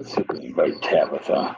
Let's see if we can invite Tabitha.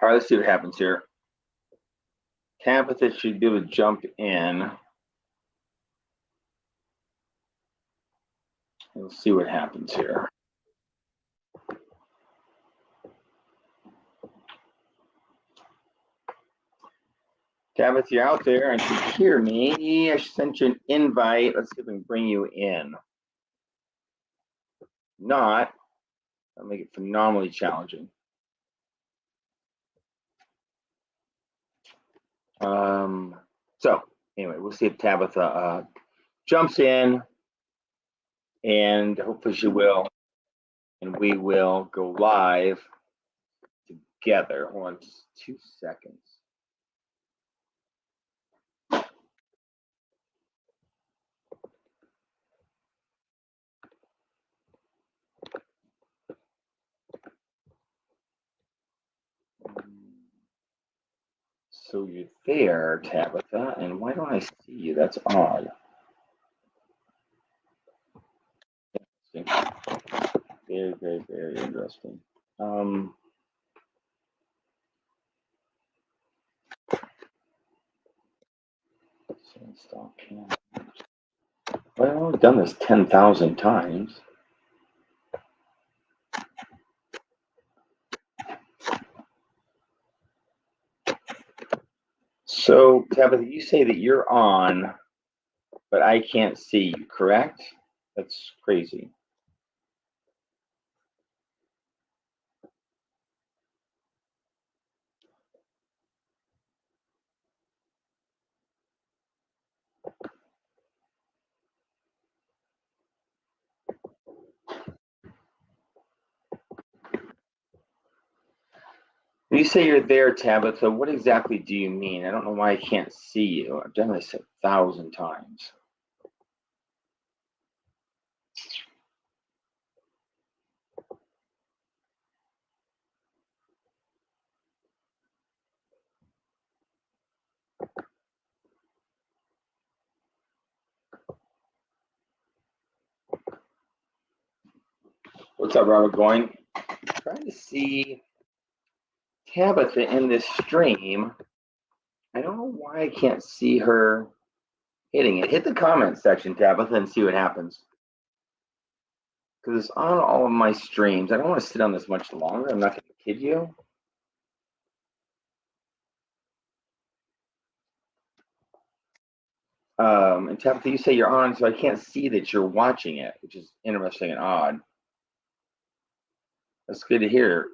All right, let's see what happens here. Tabitha should be able to jump in. We'll see what happens here. Tabitha, you're out there and you hear me. I sent you an invite. Let's see if we can bring you in. Not, that'll make it phenomenally challenging. So anyway, we'll see if Tabitha jumps in, and hopefully she will, and we will go live together. Hold on just 2 seconds. So you're there, Tabitha, and why don't I see you? That's odd. Very, very, very interesting. Stop camera. Well, I've done this 10,000 times. So, Tabitha, you say that you're on, but I can't see you, correct? That's crazy. When you say you're there, Tabitha, what exactly do you mean? I don't know why I can't see you. I've done this 1,000 times. What's up, Robert Goin? Trying to see Tabitha in this stream. I don't know why I can't see her hitting it. Hit the comment section, Tabitha, and see what happens. Because it's on all of my streams. I don't want to sit on this much longer. I'm not going to kid you. And Tabitha, you say you're on, so I can't see that you're watching it, which is interesting and odd. That's good to hear,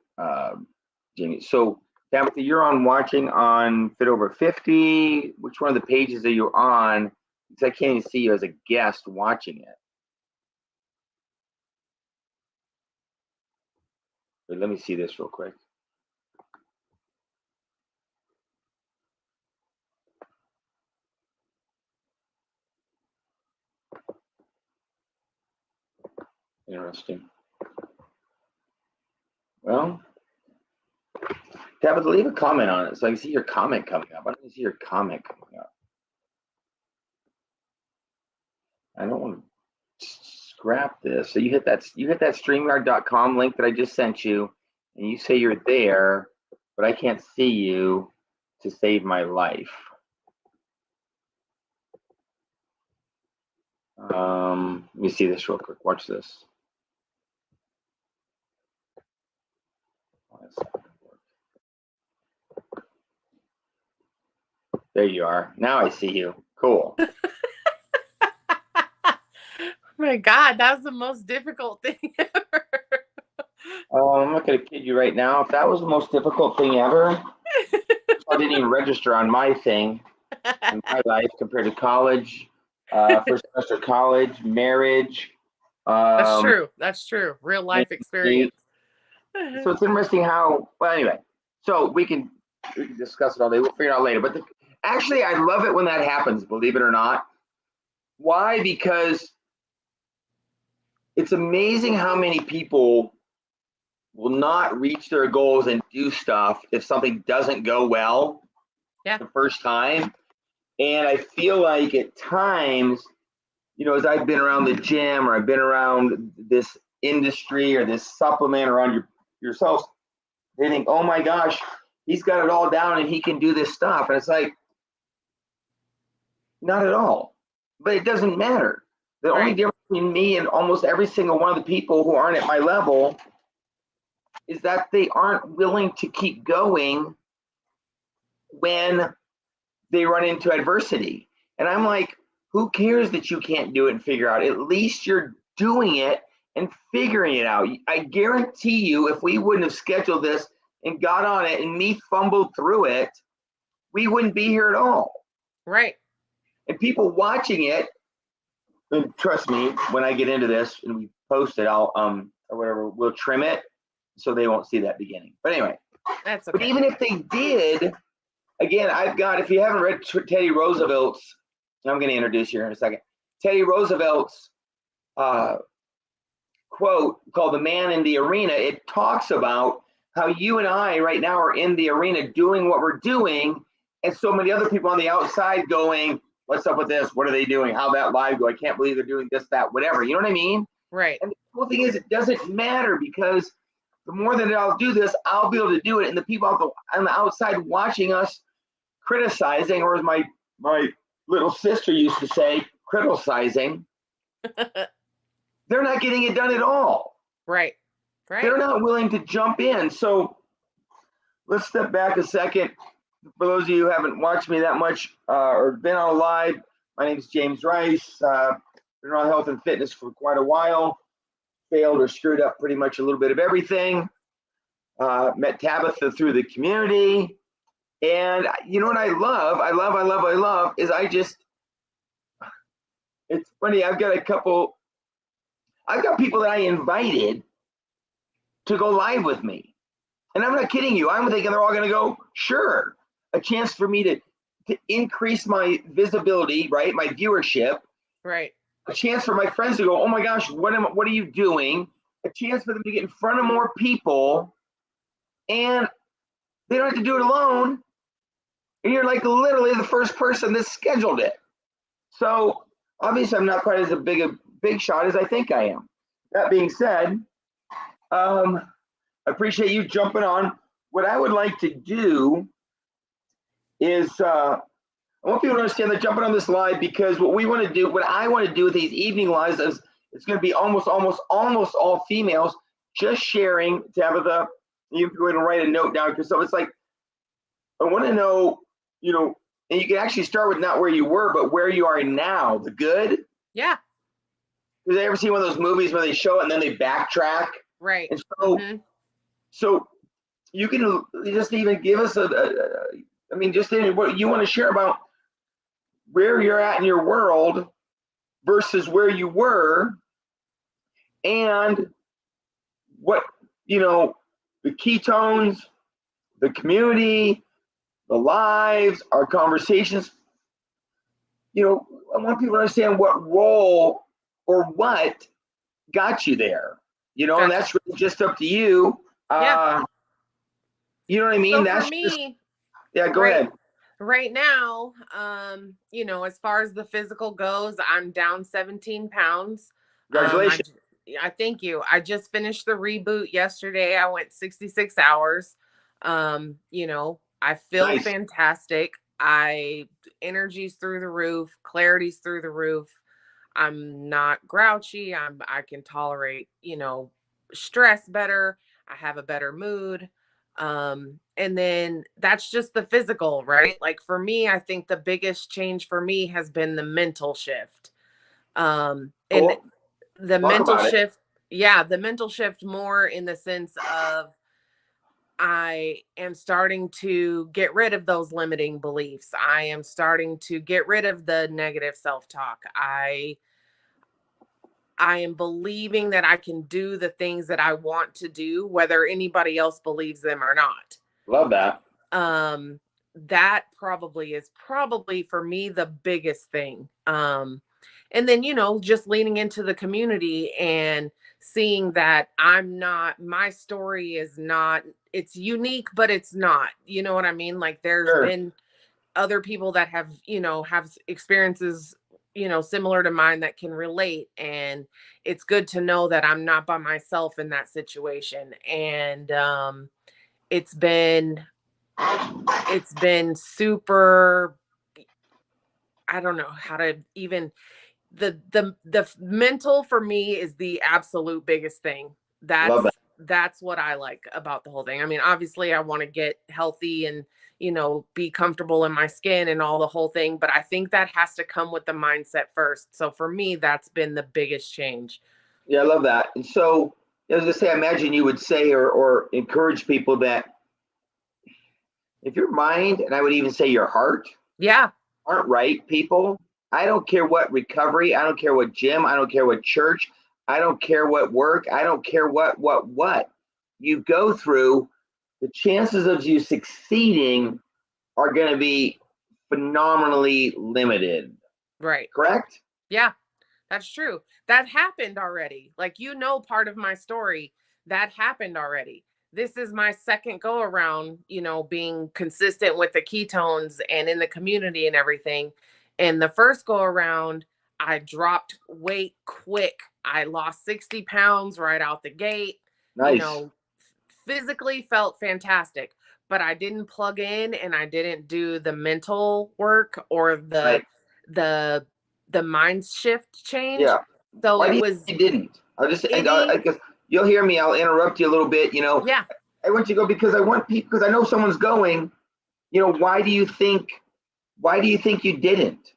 Jamie. So, Tabitha, you're on watching on Fit Over 50. Which one of the pages are you on? Because I can't even see you as a guest watching it. But let me see this real quick. Interesting. Well, Tabitha, leave a comment on it so I can see your comment coming up. I don't see your comment coming up. I don't want to scrap this. So you hit that StreamYard.com link that I just sent you, and you say you're there, but I can't see you to save my life. Let me see this real quick. Watch this. There you are. Now I see you. Cool. Oh my God, that was the most difficult thing ever. I'm not going to kid you right now. If that was the most difficult thing ever, I didn't even register on my thing in my life compared to college, first semester college, marriage. That's true. That's true. Real life experience. So it's interesting how, well, anyway, so we can discuss it all day. We'll figure it out later. But actually, I love it when that happens, believe it or not. Why? Because it's amazing how many people will not reach their goals and do stuff if something doesn't go well the first time. And I feel like at times, as I've been around the gym or I've been around this industry or this supplement around yourself, they think, oh my gosh, he's got it all down and he can do this stuff. And it's like, not at all. But it doesn't matter. The only difference between me and almost every single one of the people who aren't at my level is that they aren't willing to keep going when they run into adversity. And I'm like, who cares that you can't do it and figure out? At least you're doing it and figuring it out. I guarantee you, if we wouldn't have scheduled this and got on it and me fumbled through it, we wouldn't be here at all. Right. And people watching it, and trust me, when I get into this and we post it, I'll or whatever, we'll trim it so they won't see that beginning. But anyway, that's okay. But even if they did, again, I've got, if you haven't read Teddy Roosevelt's, I'm going to introduce you here in a second. Teddy Roosevelt's quote called "The Man in the Arena." It talks about how you and I right now are in the arena doing what we're doing, and so many other people on the outside going, "What's up with this? What are they doing? How'd that live go? I can't believe they're doing this, that, whatever." You know what I mean? Right. And the cool thing is, it doesn't matter, because the more that I'll do this, I'll be able to do it. And the people on the outside watching us criticizing, or as my little sister used to say, criticizing, they're not getting it done at all. Right. Right. They're not willing to jump in. So let's step back a second. For those of you who haven't watched me that much or been on a live, my name is James Rice. Been around health and fitness for quite a while. Failed or screwed up pretty much a little bit of everything. Met Tabitha through the community. And you know what I love is it's funny, I've got people that I invited to go live with me. And I'm not kidding you. I'm thinking they're all going to go, sure. A chance for me to increase my visibility, right? My viewership. Right. A chance for my friends to go, oh my gosh, what are you doing? A chance for them to get in front of more people. And they don't have to do it alone. And you're like literally the first person that scheduled it. So obviously I'm not quite as a big shot as I think I am. That being said, I appreciate you jumping on. What I would like to do is I want people to understand that jumping on this live, because what I want to do with these evening lives is it's going to be almost all females, just sharing. Tabitha, you can go ahead and write a note down, because so it's like, I want to know, and you can actually start with not where you were, but where you are now, the good. Yeah. Have you ever seen one of those movies where they show it and then they backtrack? Right. And so, so you can just even give us just what you want to share about where you're at in your world versus where you were, and what, the ketones, the community, the lives, our conversations. I want people to understand what role or what got you there, and that's really just up to you. Yeah. You know what I mean? So that's for me, go ahead. Right now, as far as the physical goes, I'm down 17 pounds. Congratulations. I thank you. I just finished the reboot yesterday. I went 66 hours. I feel fantastic. Energy's through the roof, clarity's through the roof. I'm not grouchy. I can tolerate, stress better. I have a better mood. And then that's just the physical, right? Like for me, I think the biggest change for me has been the mental shift. And the mental shift, the mental shift more in the sense of I am starting to get rid of those limiting beliefs. I am starting to get rid of the negative self-talk. I I am believing that I can do the things that I want to do, whether anybody else believes them or not. Love that. That is probably for me the biggest thing. And then, just leaning into the community and seeing that my story is not, it's unique, but it's not, you know what I mean? Like there's Sure. been other people that have, have experiences, similar to mine that can relate. And it's good to know that I'm not by myself in that situation. And it's been it's been super, I don't know how to even, the mental for me is the absolute biggest thing. Love that. That's what I like about the whole thing. I mean, obviously I want to get healthy and, be comfortable in my skin and all the whole thing, but I think that has to come with the mindset first. So for me, that's been the biggest change. Yeah, I love that. And so, as I say, I imagine you would say or encourage people that if your mind, and I would even say your heart, Yeah. aren't right, people, I don't care what recovery, I don't care what gym, I don't care what church, I don't care what work, I don't care what you go through, the chances of you succeeding are going to be phenomenally limited. Right. Correct? Yeah. That's true. That happened already. Like, part of my story that happened already. This is my second go around, being consistent with the ketones and in the community and everything. And the first go around, I dropped weight quick. I lost 60 pounds right out the gate. Nice. Physically felt fantastic, but I didn't plug in and I didn't do the mental work or Right. the mind shift change. Yeah. So Why do it you was think you didn't? I'll just, any, guess you'll hear me. I'll interrupt you a little bit. yeah. I want you to go because I want people, because I know someone's going. Why do you think? Why do you think you didn't?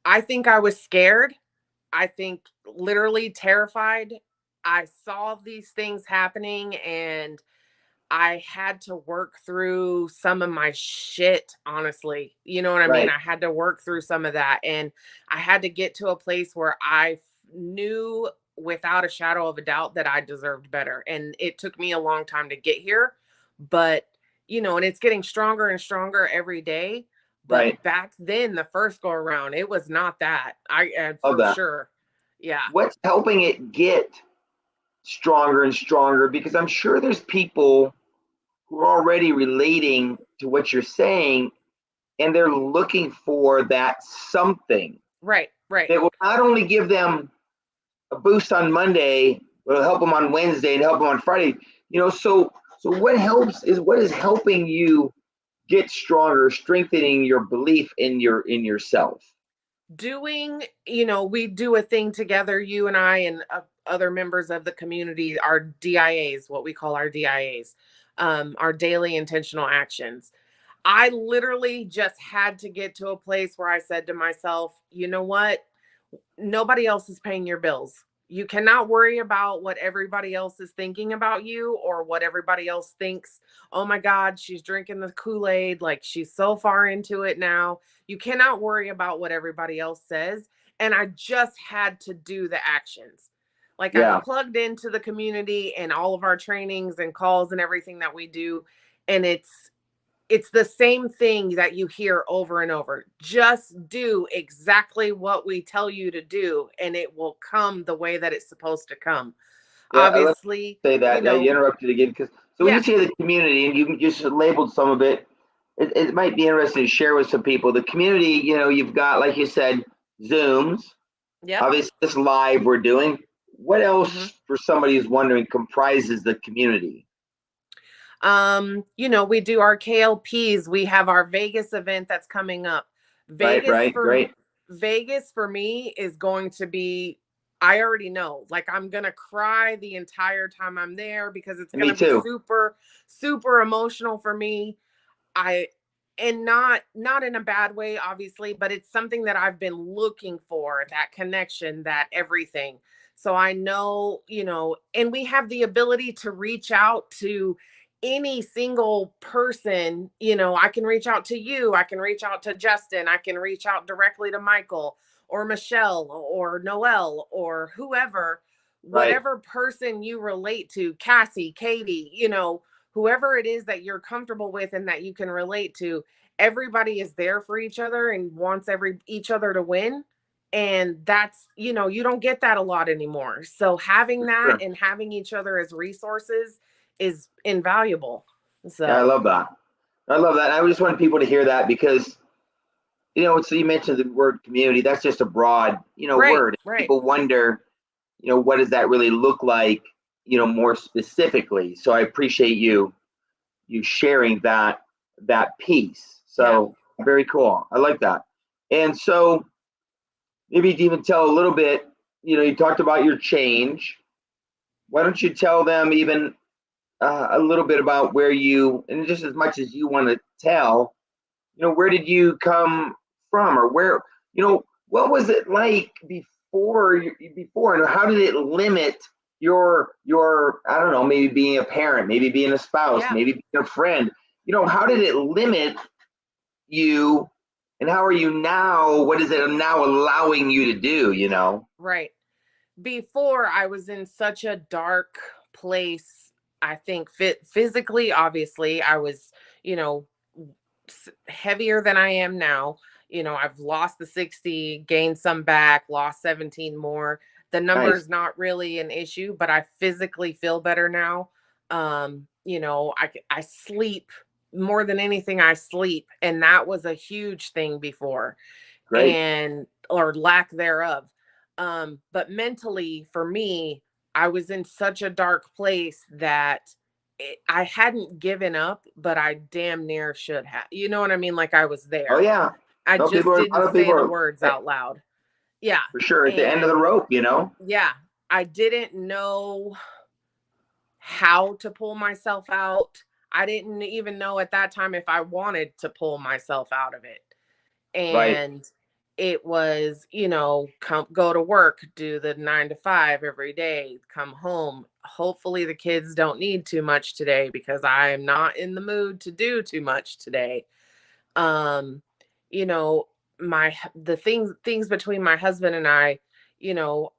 I think I was scared. I think literally terrified. I saw these things happening and I had to work through some of my shit, honestly. You know what I mean? Right. I had to work through some of that. And I had to get to a place where I knew without a shadow of a doubt that I deserved better. And it took me a long time to get here. But, and it's getting stronger and stronger every day. Right. But back then, the first go around, it was not that. Love For that. sure. Yeah. What's helping it get stronger and stronger? Because I'm sure there's people who are already relating to what you're saying, and they're looking for that something. Right. Right. It will not only give them a boost on Monday, but it'll help them on Wednesday and help them on Friday. So what is helping you get stronger, strengthening your belief in yourself? Doing, we do a thing together, you and I and other members of the community, our DIAs, what we call our DIAs, our daily intentional actions. I literally just had to get to a place where I said to myself, you know what? Nobody else is paying your bills. You cannot worry about what everybody else is thinking about you or what everybody else thinks. Oh my God, she's drinking the Kool-Aid. Like she's so far into it now. You cannot worry about what everybody else says. And I just had to do the actions. Like I've Yeah. plugged into the community and all of our trainings and calls and everything that we do. And it's the same thing that you hear over and over. Just do exactly what we tell you to do, and it will come the way that it's supposed to come. Yeah, Obviously, say that. You interrupted again because when you say the community and you just labeled some of it, it might be interesting to share with some people. The community, you've got, like you said, Zooms. Yeah. Obviously, this live we're doing. What else, for somebody who's wondering, comprises the community? We do our KLPs. We have our Vegas event that's coming up. Great. Vegas for me is going to be, I already know, like I'm going to cry the entire time I'm there because it's going to be super, super emotional for me. And not in a bad way, obviously, but it's something that I've been looking for, that connection, that everything. So I know, and we have the ability to reach out to any single person. I can reach out to you, I can reach out to Justin, I can reach out directly to Michael. or Michelle or Noelle or whoever, Right. whatever person you relate to, Cassie, Katie, whoever it is that you're comfortable with and that you can relate to, everybody is there for each other and wants each other to win. And that's, you don't get that a lot anymore. So having that Sure. and having each other as resources is invaluable. Yeah, I So love that. I love that. I just want people to hear that because, so you mentioned the word community. That's just a broad, right, word. right. People wonder, what does that really look like, more specifically. So I appreciate you sharing that piece. So very cool. I like that. And so maybe to even tell a little bit, you talked about your change. Why don't you tell them even a little bit about where you, and just as much as you want to tell, where did you come from, or where, what was it like before, and how did it limit your, I don't know, maybe being a parent, maybe being a spouse, maybe being a friend, how did it limit you, and how are you now? What is it now allowing you to do? Right. Before, I was in such a dark place. I think physically, obviously, I was, heavier than I am now. I've lost the 60, gained some back, lost 17 more. The number's Nice. not really an issue, but I physically feel better now. I sleep more than anything. I sleep, and that was a huge thing before, Great. and or lack thereof. But mentally, for me, I was in such a dark place that I hadn't given up, but I damn near should have. You know what I mean? Like I was Oh there. yeah. I No, just a lot didn't of say people the are, words out loud. Yeah. for sure, at the end of the And rope. yeah, I didn't know how to pull myself out. I didn't even know at that time if I wanted to pull myself out of it. Right. And it was, go to work, do the 9 to 5 every day, come home. Hopefully the kids don't need too much today because I am not in the mood to do too much today. Um, you know, the things between my husband and I,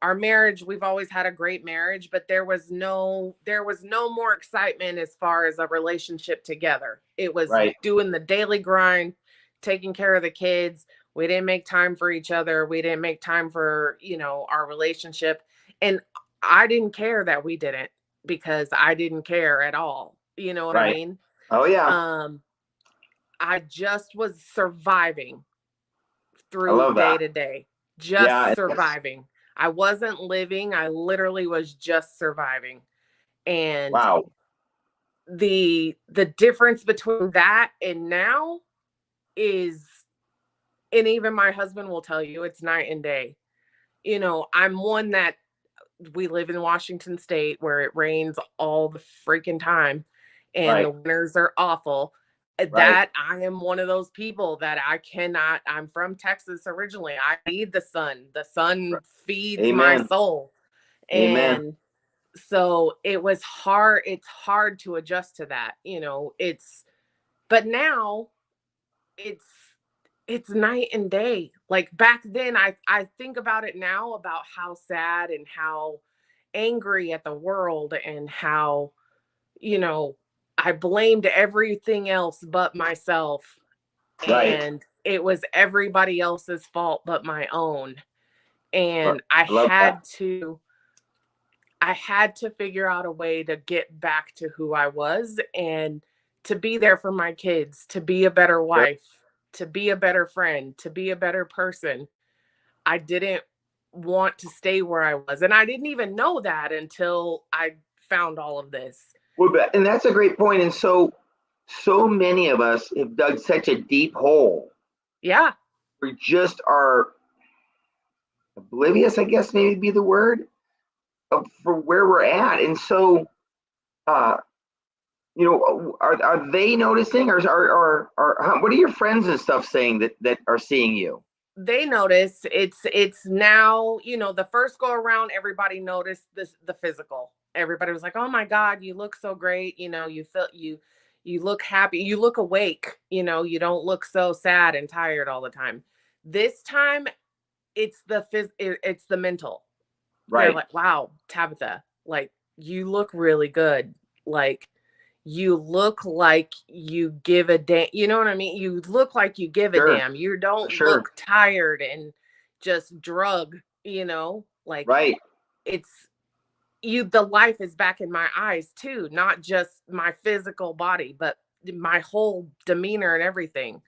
our marriage, we've always had a great marriage, but there was no more excitement as far as a relationship together. It was Right. doing the daily grind, taking care of the kids. We didn't make time for each other. We didn't make time for, our relationship. And I didn't care that we didn't, because I didn't care at all. You know what I Right. mean? Oh yeah. Um, I just was surviving I through love day that. to day, Yeah. just surviving. I wasn't living, I literally was just surviving. And Wow. the difference between that and now is, and even my husband will tell you, it's night and day. I'm one that, we live in Washington State where it rains all the freaking time and the Right. winters are awful. Right. That I am one of those people that I cannot. I'm from Texas originally. I need the sun. The sun feeds my Amen. soul. Amen. And so it was hard. It's hard to adjust to that. But now it's it's night and day. Like back then, I think about it now, about how sad and how angry at the world, and how, you know, I blamed everything else but myself, Right. and it was everybody else's fault but my own. Right. And I love that. I had to figure out a way to get back to who I was, and to be there for my kids, to be a better Sure. wife, to be a better friend, to be a better person. I didn't want to stay where I was. And I didn't even know that until I found all of this. Well, and that's a great point. And so many of us have dug such a deep hole. Yeah. We just are oblivious, I guess, maybe be the word, for where we're at. And so, uh, are they noticing, or what are your friends and stuff saying that are seeing you? They notice. It's now, the first go around, everybody noticed the physical. Everybody was like, "Oh my God, you look so great. You look happy. You look awake. You don't look so sad and tired all the time." This time it's the mental. They're Right. like, wow, Tabitha, like you look really good. Like you look like you give a damn. You know what I mean? You look like you give a Sure. damn. You For don't sure. look tired and just drug, like Right. it's the life is back in my eyes too, not just my physical body, but my whole demeanor and everything.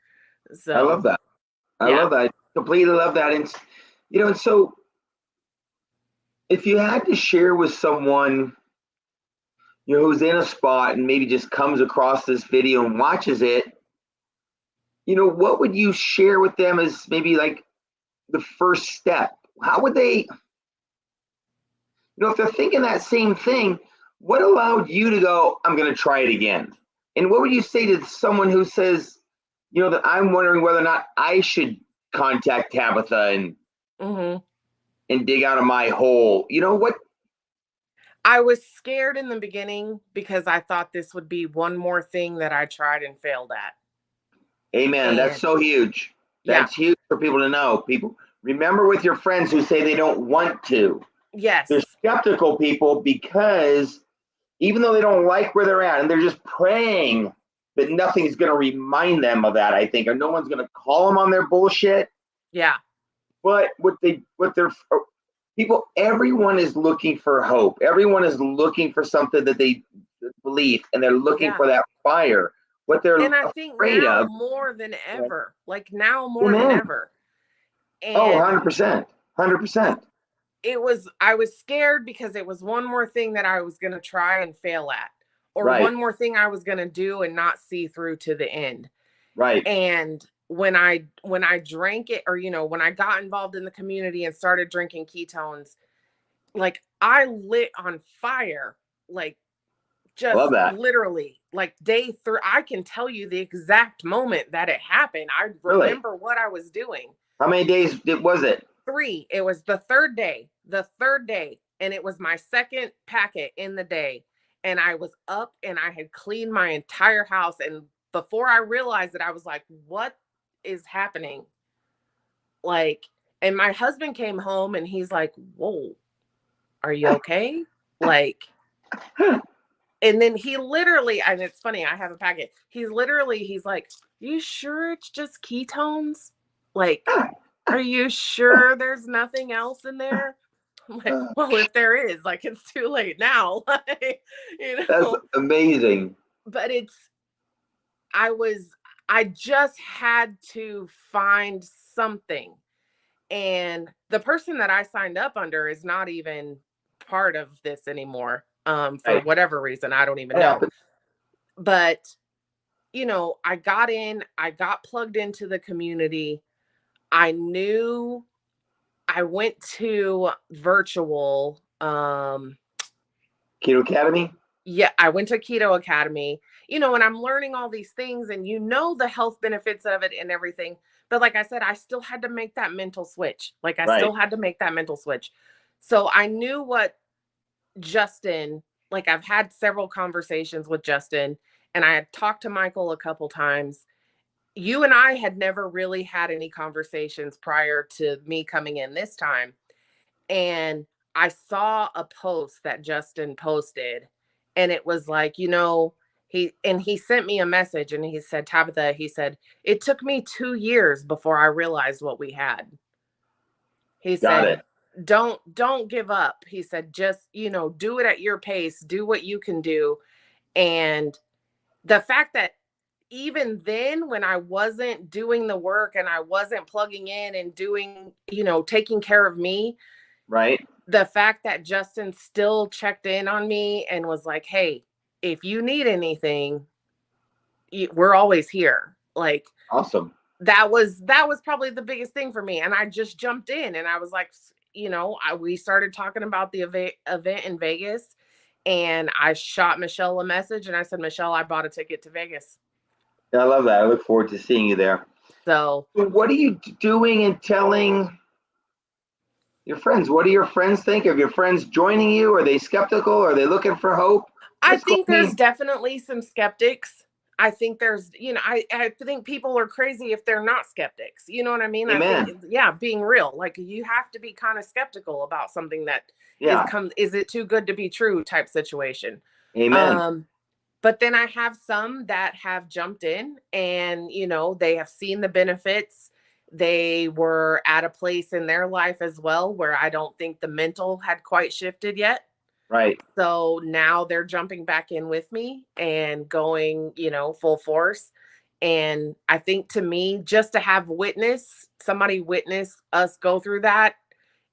I love So, that. I yeah. love that. I completely love that. And so if you had to share with someone, who's in a spot and maybe just comes across this video and watches it, what would you share with them as maybe like the first step? How would they, if they're thinking that same thing, what allowed you to go, I'm going to try it again? And what would you say to someone who says, that I'm wondering whether or not I should contact Tabitha Hmm. and dig out of my hole? What? I was scared in the beginning because I thought this would be one more thing that I tried and failed at. Amen. That's And so huge. yeah, That's huge for people to know. People, remember with your friends who say they don't want to. They're yes. skeptical people because even though they don't like where they're at and they're just praying that nothing's going to remind them of that, I think, or no one's going to call them on their bullshit. Yeah. But people, everyone is looking for hope. Everyone is looking for something that they believe, and they're looking Yeah. for that fire. What they're And I think afraid now of. more than ever, like now more than Amen. ever. Oh, And 100%. 100%. I was scared because it was one more thing that I was going to try and fail at, or Right. one more thing I was going to do and not see through to the end. Right. And when I drank it, or when I got involved in the community and started drinking ketones, like I lit on fire, like I just love that. literally, like day 3. I can tell you the exact moment that it happened. I Really? remember what I was doing. How many days was it? 3. It was the third day, and it was my second packet in the day, and I was up and I had cleaned my entire house, and before I realized it, I was like, what is happening? Like, and my husband came home and he's like, whoa, are you okay? Like, and then he literally, and it's funny, I have a packet. He's like, you sure it's just ketones? Like, are you sure there's nothing else in there? I'm like, well, if there is, like, it's too late now. Like, That's amazing. But I just had to find something. And the person that I signed up under is not even part of this anymore. For Right. whatever reason, I don't even It know. happens. But, I got plugged into the community. I knew I went to virtual. Keto Academy? Yeah, I went to Keto Academy, and I'm learning all these things and the health benefits of it and everything. But like I said, I still had to make that mental switch. Like I Right. still had to make that mental switch. So I knew what Justin, like I've had several conversations with Justin, and I had talked to Michael a couple times. You and I had never really had any conversations prior to me coming in this time. And I saw a post that Justin posted, and it was like, he sent me a message and he said, Tabitha, he said, it took me 2 years before I realized what we had. He Got said, it. don't give up. He said, just, do it at your pace, do what you can do. And the fact that even then, when I wasn't doing the work and I wasn't plugging in and doing, taking care of me, Right. the fact that Justin still checked in on me and was like, hey, if you need anything, we're always here. Like, Awesome. that was probably the biggest thing for me. And I just jumped in and I was like, we started talking about the event in Vegas, and I shot Michelle a message and I said, Michelle, I bought a ticket to Vegas. I love that. I look forward to seeing you there. So what are you doing and telling your friends? What do your friends think? Are your friends joining you? Are they skeptical? Are they looking for hope? I What's think going there's on? definitely some skeptics. I think there's, I think people are crazy if they're not skeptics. You know what I mean? I think, Amen. yeah, being real, like you have to be kind of skeptical about something that Yeah. is it too good to be true type situation. Amen. Um, but then I have some that have jumped in and, they have seen the benefits. They were at a place in their life as well where I don't think the mental had quite shifted yet. Right. So now they're jumping back in with me and going, full force. And I think to me, just to have somebody witness us go through that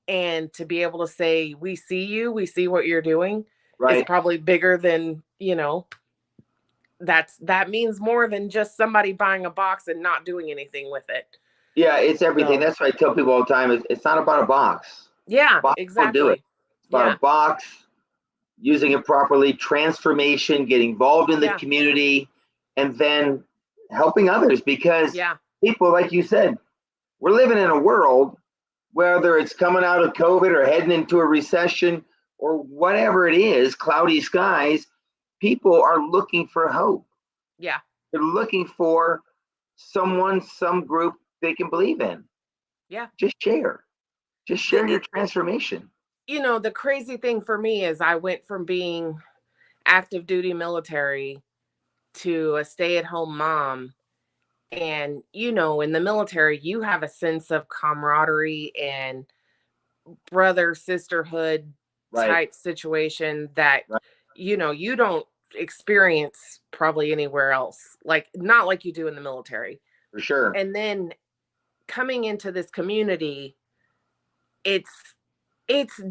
and to be able to say, we see you, we see what you're doing is Right. probably bigger than, that means more than just somebody buying a box and not doing anything with it. Yeah, it's everything. So, That's what I tell people all the time. It's not about a box. yeah, Box won't do it. exactly. It's about Yeah. a box, using it properly, transformation, getting involved in the Yeah. community, and then helping others. Because Yeah. people, like you said, we're living in a world, whether it's coming out of COVID or heading into a recession or whatever it is, cloudy skies, people are looking for hope. Yeah. They're looking for someone, some group they can believe in. Yeah. Just share. Just share your transformation. The crazy thing for me is I went from being active duty military to a stay-at-home mom. And, in the military, you have a sense of camaraderie and brother sisterhood Right. type situation that, Right. You don't experience probably anywhere else. Like, not like you do in the military. For sure. And then coming into this community, it's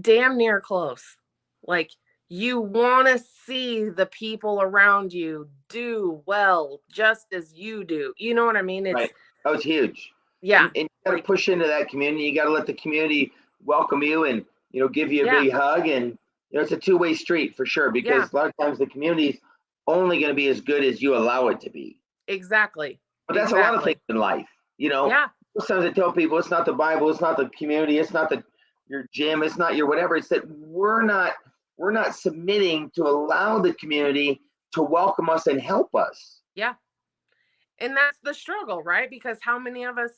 damn near close. Like, you want to see the people around you do well just as you do. You know what I mean? Right. That was huge. Yeah, And you got to like, push into that community. You got to let the community welcome you and, give you a yeah, big hug. And, it's a two-way street for sure, yeah, because a lot of times the community's only going to be as good as you allow it to be. exactly, But that's a lot of things exactly. in life. Yeah, Sometimes I tell people it's not the Bible, it's not the community, it's not your gym, it's not your whatever. It's that we're not submitting to allow the community to welcome us and help us. yeah. And that's the struggle, right? Because how many of us,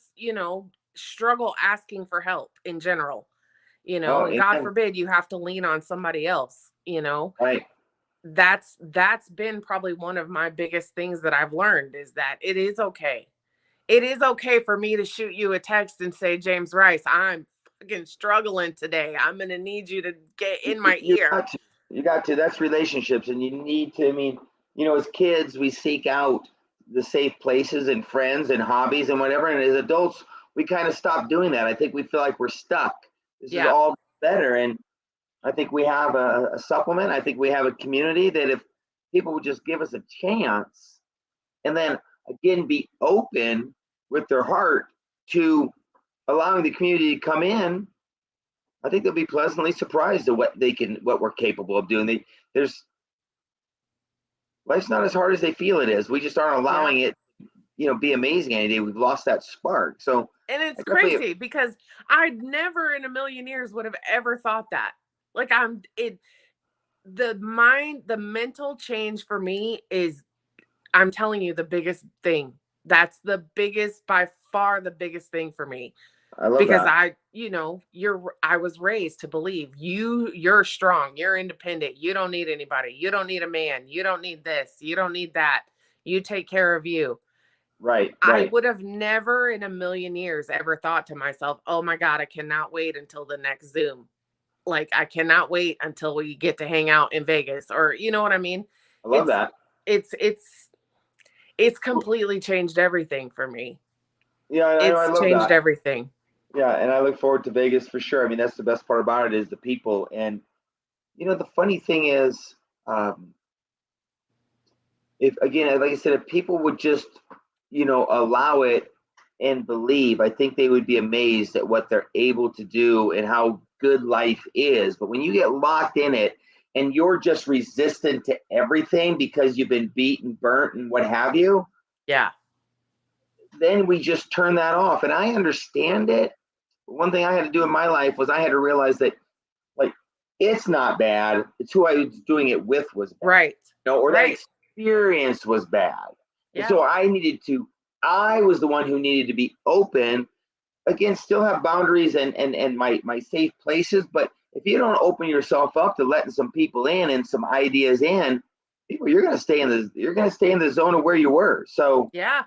struggle asking for help in general, Oh, and God amen. forbid you have to lean on somebody else. Right. That's been probably one of my biggest things that I've learned is that it is okay. It is okay for me to shoot you a text and say, James Rice, I'm fucking struggling today. I'm gonna need you to get in my You ear. got to. You got to. That's relationships, and you need to. I mean, as kids, we seek out the safe places and friends and hobbies and whatever. And as adults, we kind of stop doing that. I think we feel like we're stuck. This is Yeah, all better, and I think we have a supplement. I think we have a community that if people would just give us a chance, and then again be open with their heart to allowing the community to come in, I think they'll be pleasantly surprised at what we're capable of doing. There's Life's not as hard as they feel it is. We just aren't yeah. allowing it, be amazing any day. We've lost that spark. So And I it's definitely, crazy because I never in a million years would have ever thought that. Like the mental change for me is, I'm telling you, the biggest thing. That's the biggest, by far the biggest thing for me. I love Because that. I was raised to believe you're strong, you're independent, you don't need anybody, you don't need a man, you don't need this, you don't need that. You take care of you. Right, I right. would have never in a million years ever thought to myself, "Oh my God, I cannot wait until the next Zoom. Like, I cannot wait until we get to hang out in Vegas," or you know what I mean? I love It's that. it's it's it's completely changed everything for me. Yeah, I It's love changed that. everything. Yeah, and I look forward to Vegas for sure. I mean, that's the best part about it is the people. And the funny thing is, um, if again, like I said, if people would just, allow it and believe, I think they would be amazed at what they're able to do and how good life is. But when you get locked in it and you're just resistant to everything because you've been beaten, burnt, and what have you, Yeah. then we just turn that off. And I understand it. One thing I had to do in my life was I had to realize that, like, it's not bad. It's who I was doing it with was bad, Right. or that Right. experience was bad. And so I was the one who needed to be open. Again, still have boundaries and my safe places, but if you don't open yourself up to letting some people in and some ideas in, you're gonna stay in the zone of where you were. So yeah.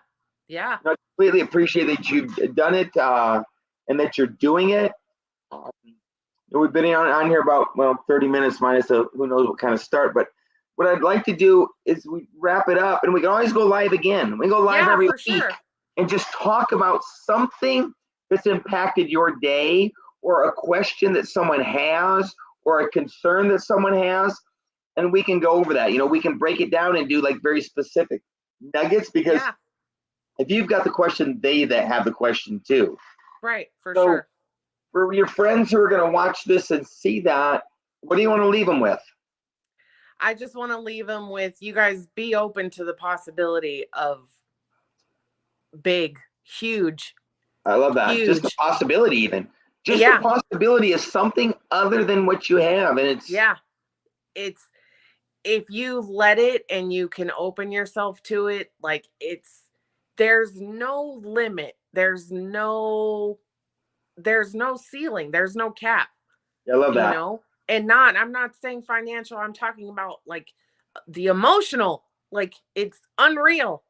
I completely appreciate that you've done it and that you're doing it. We've been on here about 30 minutes minus who knows what kind of start, but what I'd like to do is we wrap it up, and we can always go live again. We go live every week sure. and just talk about something that's impacted your day, or a question that someone has, or a concern that someone has, and we can go over that. We can break it down and do like very specific nuggets, because if you've got the question, they that have the question too. Right, for sure. For your friends who are going to watch this and see that, what do you want to leave them with? I just want to leave them with, you guys be open to the possibility of big, huge. I love that. Huge. Just the possibility, even. Just the possibility of something other than what you have. And it's, if you let it and you can open yourself to it, like there's no limit. There's no ceiling. There's no cap. I love that. And I'm not saying financial. I'm talking about like the emotional, like it's unreal.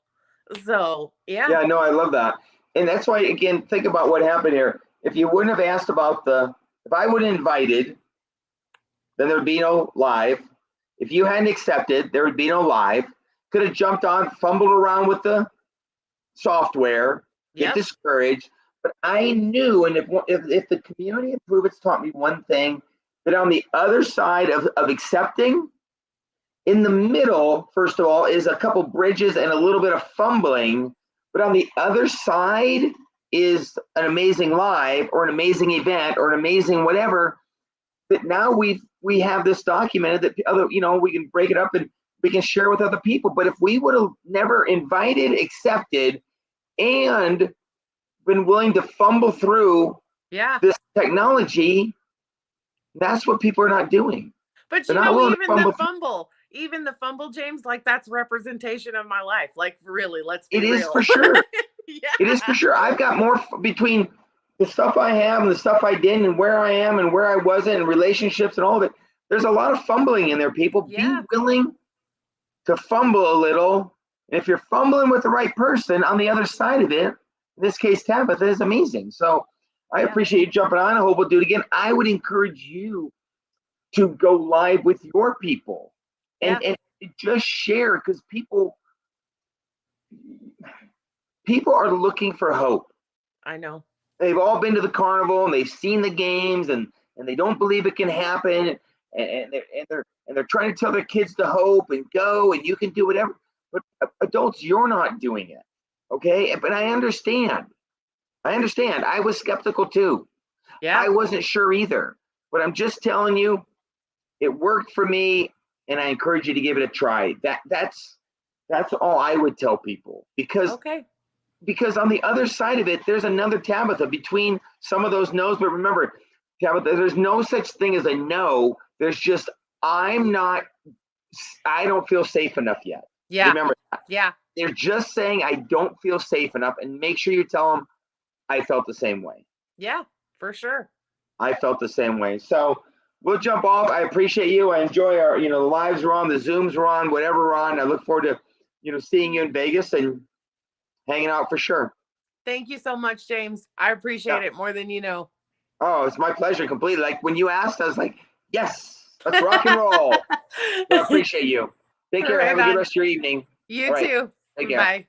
So, yeah. Yeah, no, I love that. And that's why, again, think about what happened here. If you wouldn't have asked about if I would have invited, then there would be no live. If you hadn't accepted, there would be no live. Could have jumped on, fumbled around with the software, get discouraged. But I knew, and if the community improvements taught me one thing, that on the other side of accepting, in the middle, first of all, is a couple bridges and a little bit of fumbling. But on the other side is an amazing live, or an amazing event, or an amazing whatever, that now we have this documented, that we can break it up and we can share with other people. But if we would have never invited, accepted, and been willing to fumble through this technology, that's what people are not doing. But even the fumble, James, like that's representation of my life. Like, really, let's be real. It is for sure. It is for sure. I've got more between the stuff I have and the stuff I did, and where I am and where I wasn't, and relationships and all of it. There's a lot of fumbling in there, people. Be willing to fumble a little. And if you're fumbling with the right person on the other side of it, in this case, Tabitha, is amazing. So I appreciate you jumping on. I hope we'll do it again. I would encourage you to go live with your people and just share, because people are looking for hope. I know. They've all been to the carnival and they've seen the games, and they don't believe it can happen, and they're trying to tell their kids to hope and go, and you can do whatever. But adults, you're not doing it, okay? But I understand. I was skeptical too. Yeah. I wasn't sure either. But I'm just telling you, it worked for me, and I encourage you to give it a try. That's all I would tell people, because on the other side of it, there's another Tabitha between some of those no's. But remember, Tabitha, there's no such thing as a no. There's just, I don't feel safe enough yet. Yeah. Remember that. Yeah. They're just saying, I don't feel safe enough, and make sure you tell them, I felt the same way. Yeah, for sure. I felt the same way. So we'll jump off. I appreciate you. I enjoy our, the lives we're on, the Zooms we're on, whatever we're on. I look forward to, seeing you in Vegas and hanging out for sure. Thank you so much, James. I appreciate it more than you know. Oh, it's my pleasure completely. Like when you asked, I was like, yes, let's rock and roll. So I appreciate you. Take care. Have a good rest of your evening. You too. Take care. Bye.